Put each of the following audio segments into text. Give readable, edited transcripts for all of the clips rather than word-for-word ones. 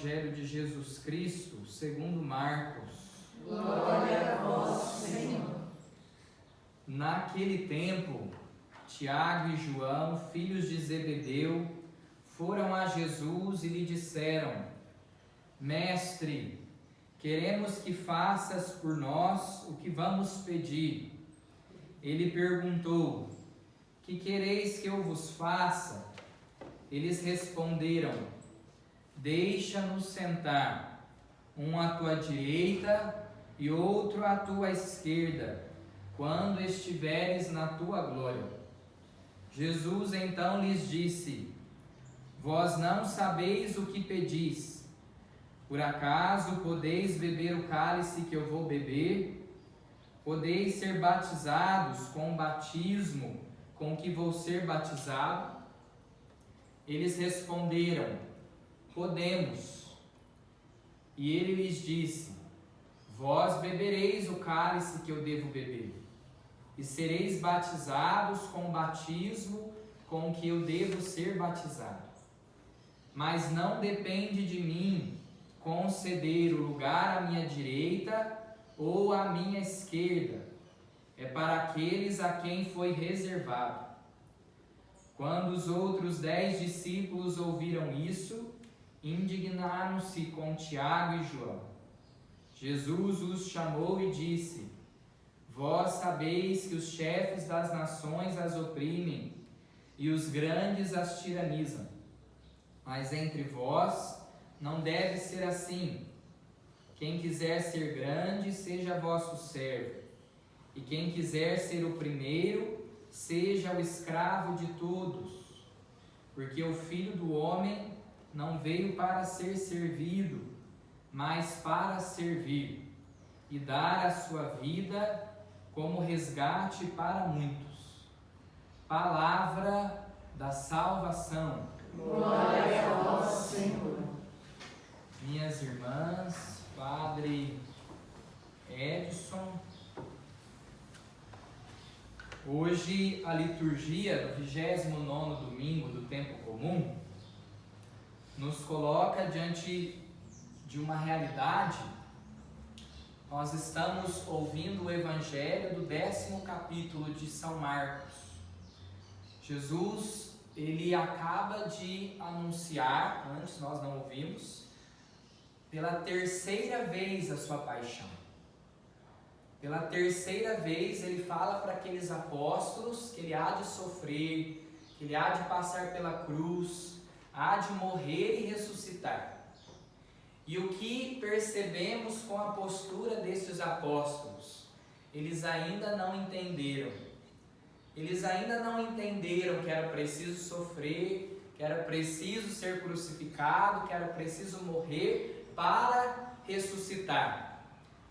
Evangelho de Jesus Cristo, segundo Marcos. Glória a vós, Senhor. Naquele tempo, Tiago e João, filhos de Zebedeu, foram a Jesus e lhe disseram: Mestre, queremos que faças por nós o que vamos pedir. Ele perguntou: Que quereis que eu vos faça? Eles responderam: Deixa-nos sentar, um à tua direita e outro à tua esquerda, quando estiveres na tua glória. Jesus então lhes disse: Vós não sabeis o que pedis. Por acaso podeis beber o cálice que eu vou beber? Podeis ser batizados com o batismo com que vou ser batizado? Eles responderam: Podemos. E ele lhes disse: Vós bebereis o cálice que eu devo beber, e sereis batizados com o batismo com que eu devo ser batizado. Mas não depende de mim conceder o lugar à minha direita ou à minha esquerda. É para aqueles a quem foi reservado. Quando os outros 10 discípulos ouviram isso, indignaram-se com Tiago e João. Jesus os chamou e disse: Vós sabeis que os chefes das nações as oprimem e os grandes as tiranizam. Mas entre vós não deve ser assim. Quem quiser ser grande, seja vosso servo. E quem quiser ser o primeiro, seja o escravo de todos. Porque o Filho do Homem não veio para ser servido, mas para servir e dar a sua vida como resgate para muitos. Palavra da salvação. Glória a vós, Senhor. Minhas irmãs, Padre Edson, hoje a liturgia do 29º domingo do tempo comum nos coloca diante de uma realidade. Nós estamos ouvindo o Evangelho do 10º capítulo de São Marcos. Jesus, ele acaba de anunciar, antes nós não ouvimos, pela terceira vez a sua paixão. Pela terceira vez ele fala para aqueles apóstolos que ele há de sofrer, que ele há de passar pela cruz, há de morrer e ressuscitar. E o que percebemos com a postura desses apóstolos? Eles ainda não entenderam. Eles ainda não entenderam que era preciso sofrer, que era preciso ser crucificado, que era preciso morrer para ressuscitar.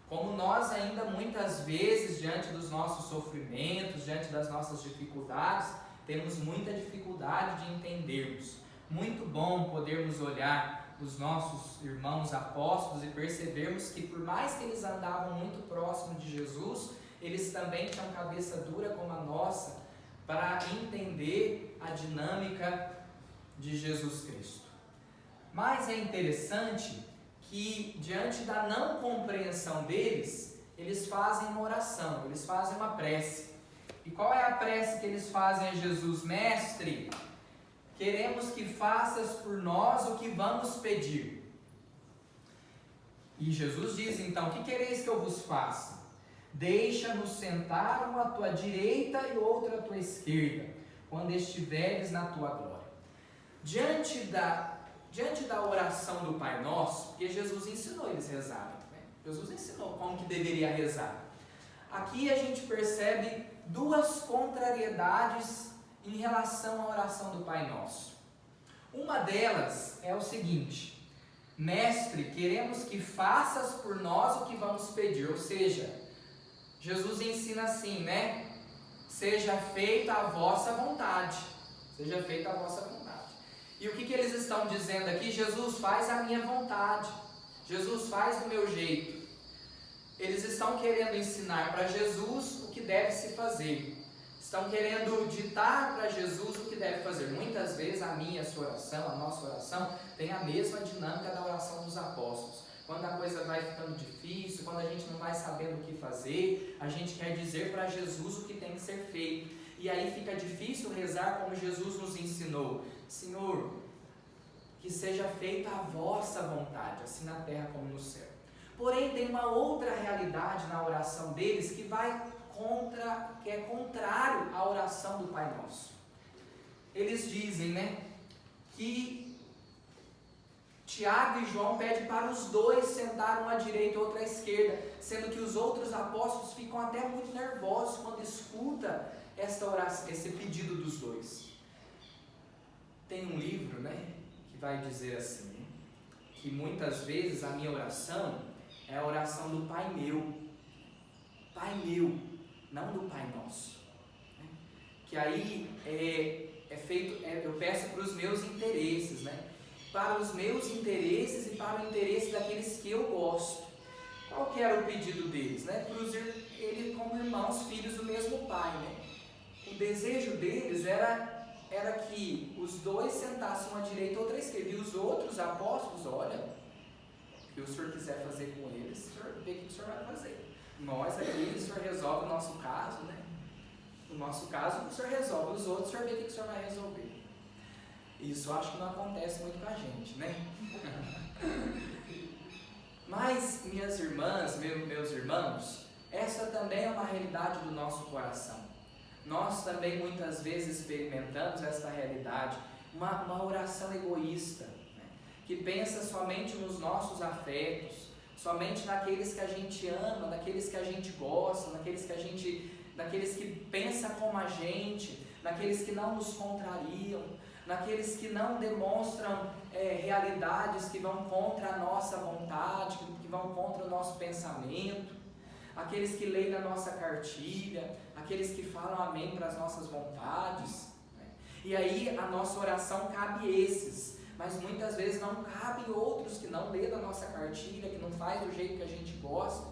Como nós ainda muitas vezes, diante dos nossos sofrimentos, diante das nossas dificuldades, temos muita dificuldade de entendermos. Muito bom podermos olhar os nossos irmãos apóstolos e percebermos que por mais que eles andavam muito próximo de Jesus, eles também tinham cabeça dura como a nossa para entender a dinâmica de Jesus Cristo. Mas é interessante que diante da não compreensão deles, eles fazem uma oração, eles fazem uma prece. E qual é a prece que eles fazem a Jesus? Mestre, queremos que faças por nós o que vamos pedir. E Jesus diz então: que quereis que eu vos faça? Deixa-nos sentar uma à tua direita e outra à tua esquerda, quando estiveres na tua glória. Diante da oração do Pai Nosso, porque Jesus ensinou eles a rezarem, né? Jesus ensinou como que deveria rezar. Aqui a gente percebe duas contrariedades em relação à oração do Pai Nosso. Uma delas é o seguinte: Mestre, queremos que faças por nós o que vamos pedir. Ou seja, Jesus ensina assim, né? Seja feita a vossa vontade. Seja feita a vossa vontade. E o que eles estão dizendo aqui? Jesus, faz a minha vontade. Jesus, faz do meu jeito. Eles estão querendo ensinar para Jesus o que deve se fazer. estão querendo ditar para Jesus o que deve fazer. Muitas vezes a minha, a sua oração, a nossa oração tem a mesma dinâmica da oração dos apóstolos. Quando a coisa vai ficando difícil, quando a gente não vai sabendo o que fazer, a gente quer dizer para Jesus o que tem que ser feito. E aí fica difícil rezar como Jesus nos ensinou. Senhor, que seja feita a vossa vontade, assim na terra como no céu. Porém, tem uma outra realidade na oração deles que é contrário à oração do Pai Nosso. Eles dizem, que Tiago e João pedem para os dois sentar um à direita e outro à esquerda, sendo que os outros apóstolos ficam até muito nervosos quando escutam esta oração, esse pedido dos dois. Tem um livro, que vai dizer assim, que muitas vezes a minha oração é a oração do Pai meu. Pai meu, não do Pai Nosso. Que aí é feito, eu peço para os meus interesses, para os meus interesses e para o interesse daqueles que eu gosto. Qual que era o pedido deles? Eles como irmãos, filhos do mesmo Pai. O desejo deles era que os dois sentassem uma à direita e outra à esquerda. E os outros apóstolos, olha, o que o Senhor quiser fazer com eles, o Senhor vê o que o Senhor vai fazer. Nós aqui, o Senhor resolve o nosso caso, O nosso caso, o Senhor resolve. Os outros, o Senhor vê o que o Senhor vai resolver. Isso eu acho que não acontece muito com a gente, Mas, minhas irmãs, meus irmãos, essa também é uma realidade do nosso coração. Nós também muitas vezes experimentamos essa realidade, uma oração egoísta, que pensa somente nos nossos afetos, somente naqueles que a gente ama, naqueles que a gente gosta, naqueles que pensam como a gente, naqueles que não nos contrariam, naqueles que não demonstram realidades que vão contra a nossa vontade, que vão contra o nosso pensamento, aqueles que leem na nossa cartilha, aqueles que falam amém para as nossas vontades. E aí a nossa oração cabe esses, mas muitas vezes não cabe outros que não lê da nossa cartilha, que não faz do jeito que a gente gosta.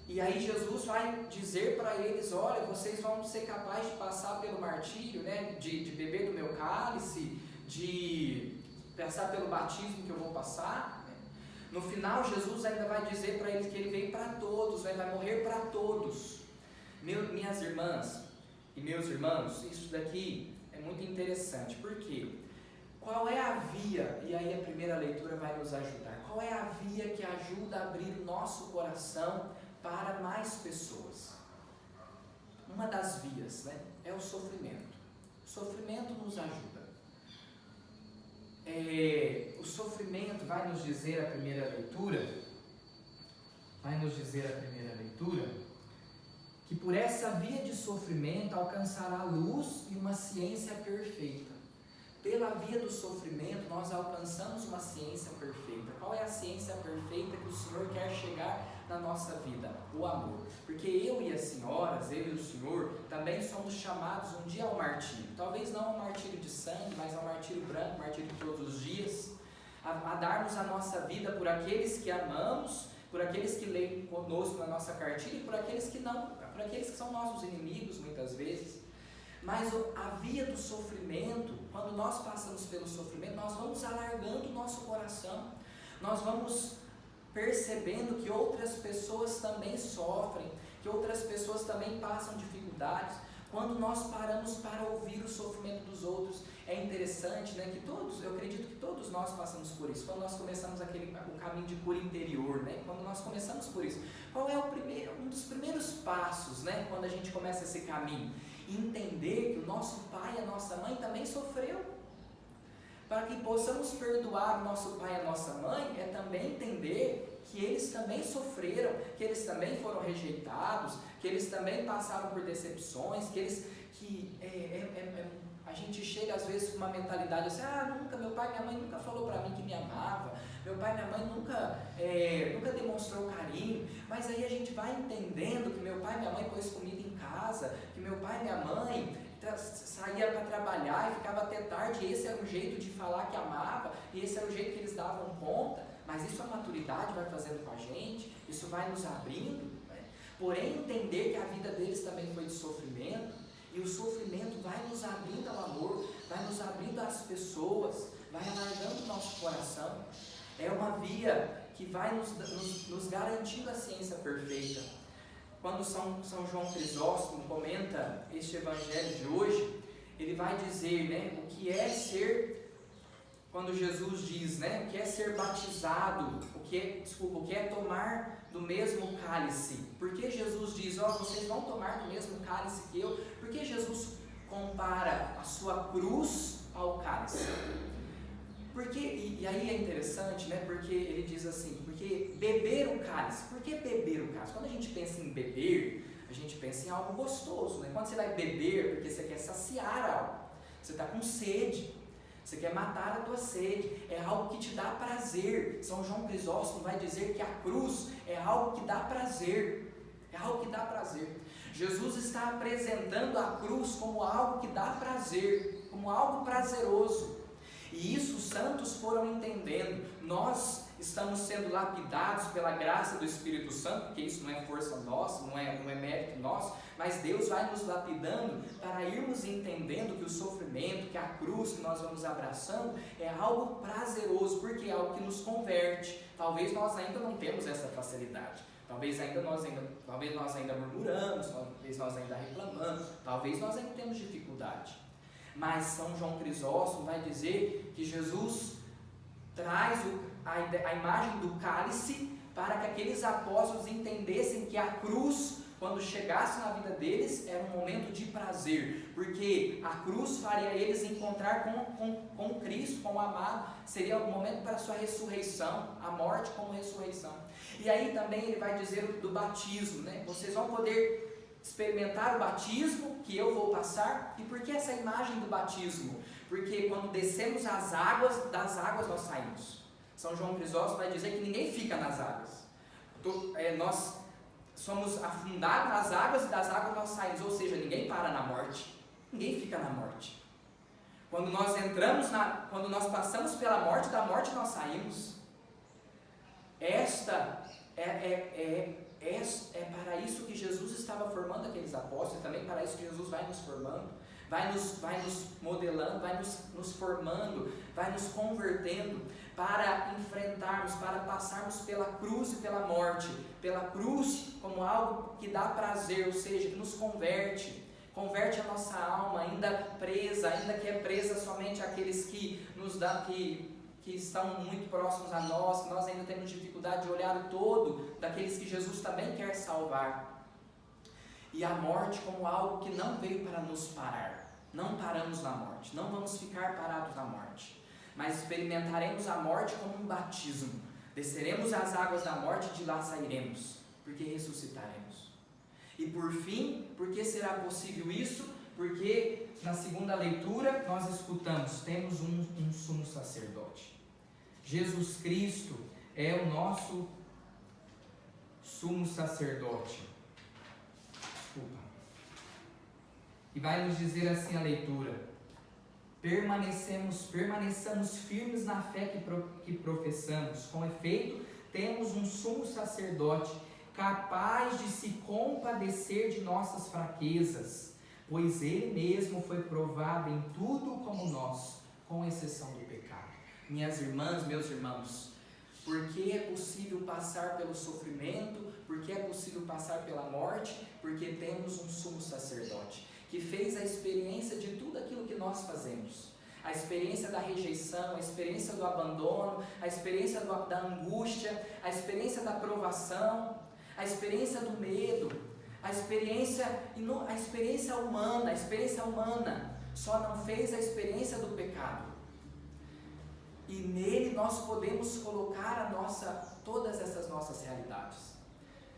E aí Jesus vai dizer para eles, olha, vocês vão ser capazes de passar pelo martírio, de beber do meu cálice, de passar pelo batismo que eu vou passar. No final, Jesus ainda vai dizer para eles que ele veio para todos, vai morrer para todos. Minhas irmãs e meus irmãos, isso daqui é muito interessante. Por quê? Qual é a via, e aí a primeira leitura vai nos ajudar, qual é a via que ajuda a abrir o nosso coração para mais pessoas? Uma das vias, é o sofrimento. O sofrimento nos ajuda. O sofrimento vai nos dizer a primeira leitura, que por essa via de sofrimento alcançará luz e uma ciência perfeita. Pela via do sofrimento nós alcançamos uma ciência perfeita. Qual é a ciência perfeita que o Senhor quer chegar na nossa vida? O amor. Porque eu e as senhoras, eu e o Senhor, também somos chamados um dia ao martírio. Talvez não ao martírio de sangue, mas ao martírio branco, martírio de todos os dias. A darmos a nossa vida por aqueles que amamos, por aqueles que leem conosco na nossa cartilha e por aqueles que não, por aqueles que são nossos inimigos muitas vezes. Mas a via do sofrimento, quando nós passamos pelo sofrimento, nós vamos alargando o nosso coração, nós vamos percebendo que outras pessoas também sofrem, que outras pessoas também passam dificuldades. Quando nós paramos para ouvir o sofrimento dos outros, é interessante, que eu acredito que todos nós passamos por isso. Quando nós começamos o caminho de cura interior, quando nós começamos por isso, qual é um dos primeiros passos, quando a gente começa esse caminho? Entender que o nosso pai e a nossa mãe também sofreu. Para que possamos perdoar o nosso pai e a nossa mãe, é também entender que eles também sofreram, que eles também foram rejeitados, que eles também passaram por decepções, a gente chega às vezes com uma mentalidade assim, meu pai e minha mãe nunca falou para mim que me amava, meu pai e minha mãe nunca demonstrou carinho, mas aí a gente vai entendendo que meu pai e minha mãe pôs comida em casa, que meu pai e minha mãe saía para trabalhar e ficava até tarde, e esse era o jeito de falar que amava, e esse era o jeito que eles davam conta, mas isso a maturidade vai fazendo com a gente, isso vai nos abrindo, Porém entender que a vida deles também foi de sofrimento, o sofrimento vai nos abrindo ao amor, vai nos abrindo às pessoas, vai alargando o nosso coração. É uma via que vai nos garantindo a ciência perfeita. Quando São João Crisóstomo comenta este evangelho de hoje, ele vai dizer, né, o que é ser, quando Jesus diz, né, o que é ser batizado, o que é tomar do mesmo cálice. Por que Jesus diz, vocês vão tomar do mesmo cálice que eu? Por que Jesus compara a sua cruz ao cálice? Porque, e aí é interessante, né? Porque ele diz assim, porque beber o cálice. Por que beber o cálice? Quando a gente pensa em beber, a gente pensa em algo gostoso, né? Quando você vai beber, porque você quer saciar algo, você está com sede, você quer matar a tua sede, é algo que te dá prazer. São João Crisóstomo vai dizer que a cruz é algo que dá prazer, é algo que dá prazer. Jesus está apresentando a cruz como algo que dá prazer, como algo prazeroso. E isso os santos foram entendendo. Nós estamos sendo lapidados pela graça do Espírito Santo, porque isso não é força nossa, não é mérito nosso, mas Deus vai nos lapidando para irmos entendendo que o sofrimento, que a cruz que nós vamos abraçando é algo prazeroso, porque é algo que nos converte. Talvez nós ainda não temos essa facilidade. Talvez nós ainda murmuramos, talvez nós ainda reclamamos, talvez nós ainda temos dificuldade. Mas São João Crisóstomo vai dizer que Jesus traz a imagem do cálice para que aqueles apóstolos entendessem que a cruz, quando chegasse na vida deles, era um momento de prazer, porque a cruz faria eles encontrar com Cristo, com o amado, seria um momento para a sua ressurreição, a morte como ressurreição. E aí também ele vai dizer do batismo, né? Vocês vão poder experimentar o batismo que eu vou passar. E por que essa imagem do batismo? Porque quando descemos as águas, das águas nós saímos. São João Crisóstomo vai dizer que ninguém fica nas águas. Nós somos afundados nas águas e das águas nós saímos. Ou seja, ninguém para na morte. Ninguém fica na morte. Quando nós passamos pela morte, da morte nós saímos. Esta é para isso que Jesus estava formando aqueles apóstolos, e também para isso que Jesus vai nos formando, vai nos modelando, vai nos formando, vai nos convertendo para enfrentarmos, para passarmos pela cruz e pela morte, pela cruz como algo que dá prazer, ou seja, que nos converte a nossa alma, ainda que é presa somente àqueles que nos dão, que estão muito próximos a nós, que nós ainda temos dificuldade de olhar o todo daqueles que Jesus também quer salvar. E a morte como algo que não veio para nos parar. Não paramos na morte, não vamos ficar parados na morte, mas experimentaremos a morte como um batismo. Desceremos as águas da morte e de lá sairemos, porque ressuscitaremos. E por fim, por que será possível isso? Porque na segunda leitura nós escutamos, temos um sumo sacerdote. Jesus Cristo é o nosso sumo sacerdote. Desculpa. E vai nos dizer assim a leitura: permaneçamos firmes na fé que professamos. Com efeito, temos um sumo sacerdote capaz de se compadecer de nossas fraquezas, pois ele mesmo foi provado em tudo como nós, com exceção do pecado. Minhas irmãs, meus irmãos, por que é possível passar pelo sofrimento? Por que é possível passar pela morte? Porque temos um sumo sacerdote que fez a experiência de tudo aquilo que nós fazemos. A experiência da rejeição, a experiência do abandono, a experiência da angústia, a experiência da provação, a experiência do medo, a experiência humana, só não fez a experiência do pecado. E nele nós podemos colocar todas essas nossas realidades.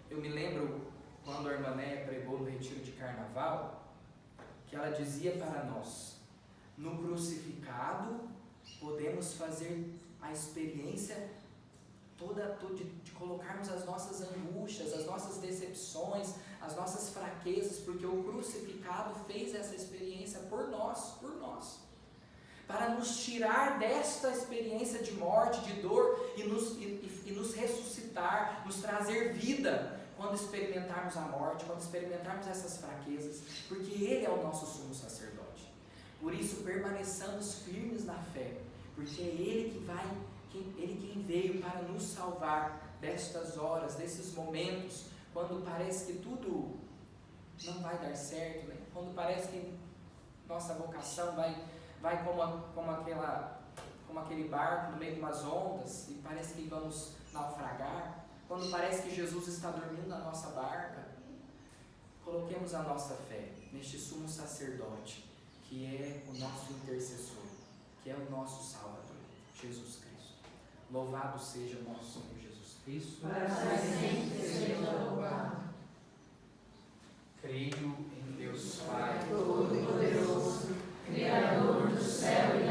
Eu me lembro quando a irmã Néia pregou no retiro de carnaval, que ela dizia para nós: no crucificado podemos fazer a experiência toda de colocarmos as nossas angústias, as nossas decepções, as nossas fraquezas, porque o crucificado fez essa experiência por nós, para nos tirar desta experiência de morte, de dor, e nos ressuscitar, nos trazer vida, quando experimentarmos a morte, quando experimentarmos essas fraquezas, porque Ele é o nosso sumo sacerdote. Por isso, permaneçamos firmes na fé, porque é Ele quem veio para nos salvar destas horas, desses momentos, quando parece que tudo não vai dar certo, né? Quando parece que nossa vocação vai como aquele barco no meio de umas ondas e parece que vamos naufragar, quando parece que Jesus está dormindo na nossa barca. Coloquemos a nossa fé neste sumo sacerdote, que é o nosso intercessor, que é o nosso Salvador, Jesus Cristo. Louvado seja o nosso Senhor Jesus Cristo. Para sempre seja louvado. Creio em Deus Pai Todo-Poderoso, Criador do céu e